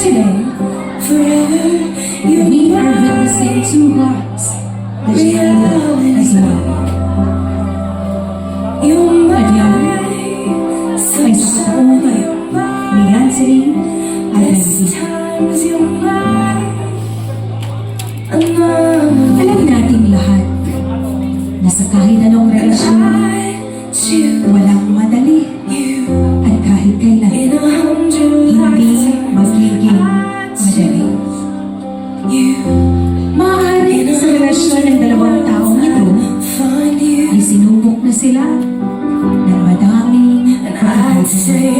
today, we are witnessing two hearts that shall as one. At yan ay sa katauhan ni Anthony Alcantara. Alam nating lahat na sa kahit anong relasyon, walang madali at kahit kailan hindi magiging madali. Maaaring sa relasyon ng dalawang taong ito ay sinubok na sila ng madaming pag-aasin.